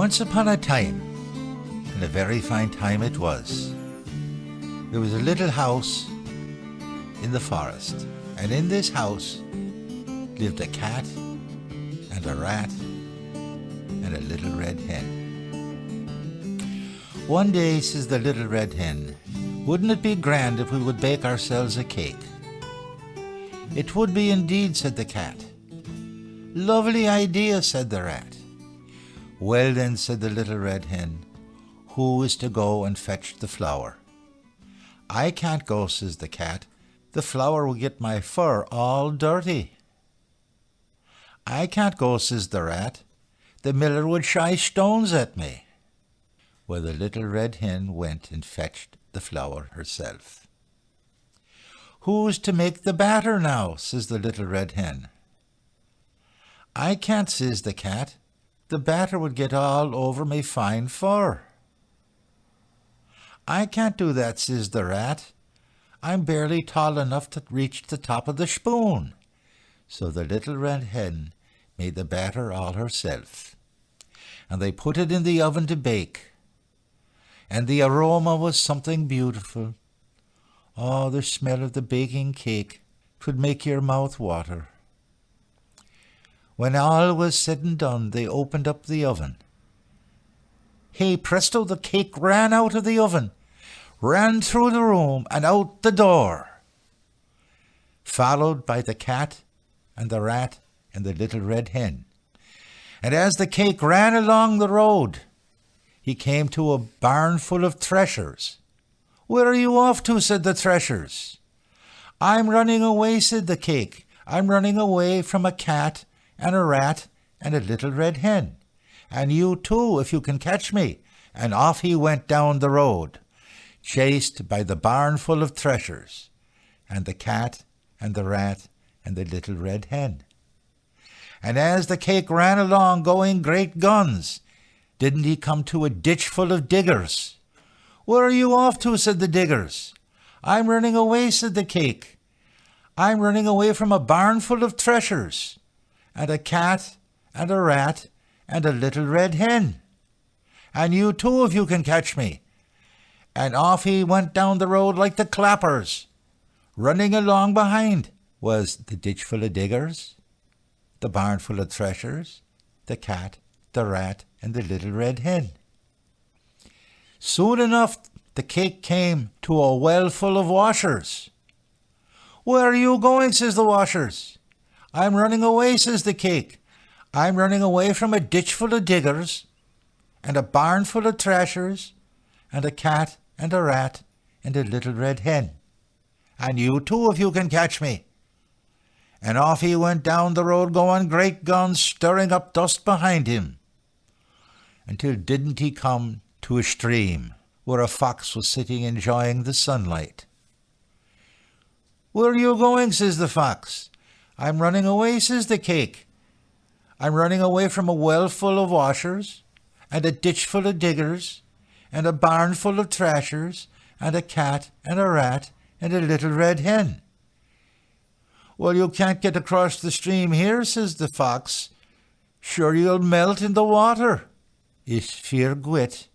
Once upon a time, and a very fine time it was, there was a little house in the forest, and in this house lived a cat and a rat and a little red hen. One day, says the little red hen, wouldn't it be grand if we would bake ourselves a cake? It would be indeed, said the cat. Lovely idea, said the rat. Well then, said the little red hen, who is to go and fetch the flour? I can't go, says the cat. The flour will get my fur all dirty. I can't go, says the rat. The miller would shy stones at me. Well, the little red hen went and fetched the flour herself. Who's to make the batter now, says the little red hen. I can't, says the cat. The batter would get all over me fine fur. I can't do that, says the rat. I'm barely tall enough to reach the top of the spoon. So the little red hen made the batter all herself, and they put it in the oven to bake. And the aroma was something beautiful. Oh, the smell of the baking cake could make your mouth water. When all was said and done, they opened up the oven. Hey, presto, the cake ran out of the oven, ran through the room and out the door, followed by the cat and the rat and the little red hen. And as the cake ran along the road, he came to a barn full of threshers. Where are you off to, said the threshers. I'm running away, said the cake. I'm running away from a cat and a rat and a little red hen. And you too, if you can catch me. And off he went down the road, chased by the barn full of threshers, and the cat and the rat and the little red hen. And as the cake ran along going great guns, didn't he come to a ditch full of diggers? Where are you off to, said the diggers. I'm running away, said the cake. I'm running away from a barn full of threshers, and a cat and a rat and a little red hen. And you too, if you can catch me. And off he went down the road like the clappers. Running along behind was the ditch full of diggers, the barn full of threshers, the cat, the rat, and the little red hen. Soon enough, the cake came to a well full of washers. Where are you going, says the washers. I'm running away, says the cake. I'm running away from a ditch full of diggers, and a barn full of threshers, and a cat and a rat and a little red hen. And you too, if you can catch me. And off he went down the road going great guns, stirring up dust behind him, until didn't he come to a stream where a fox was sitting enjoying the sunlight. Where are you going, says the fox. I'm running away, says the cake. I'm running away from a well full of washers, and a ditch full of diggers, and a barn full of threshers, and a cat and a rat and a little red hen. Well, you can't get across the stream here, says the fox. Sure you'll melt in the water. Is fear gwit.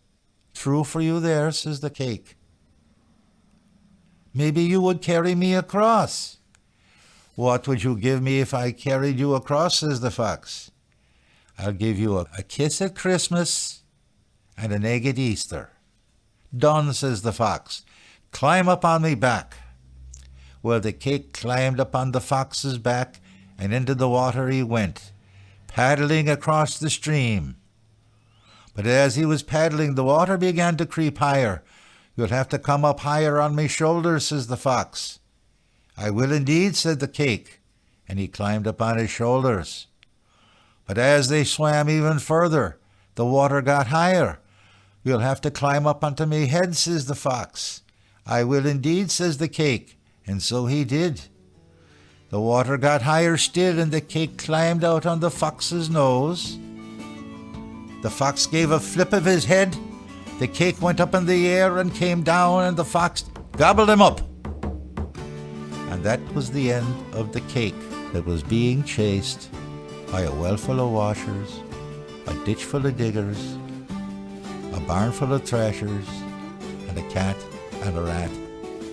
True for you there, says the cake. Maybe you would carry me across. What would you give me if I carried you across, says the fox. I'll give you a kiss at Christmas and an egg at Easter. Done, says the fox. Climb up on me back. Well, the cake climbed up on the fox's back, and into the water he went, paddling across the stream. But as he was paddling, the water began to creep higher. You'll have to come up higher on me shoulders, says the fox. I will indeed, said the cake, and he climbed up on his shoulders. But as they swam even further, the water got higher. You'll have to climb up onto me head, says the fox. I will indeed, says the cake, and so he did. The water got higher still, and the cake climbed out on the fox's nose. The fox gave a flip of his head. The cake went up in the air and came down, and the fox gobbled him up. And that was the end of the cake that was being chased by a well full of washers, a ditch full of diggers, barn full of thrashers, and a cat and a rat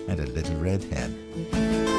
and a little red hen.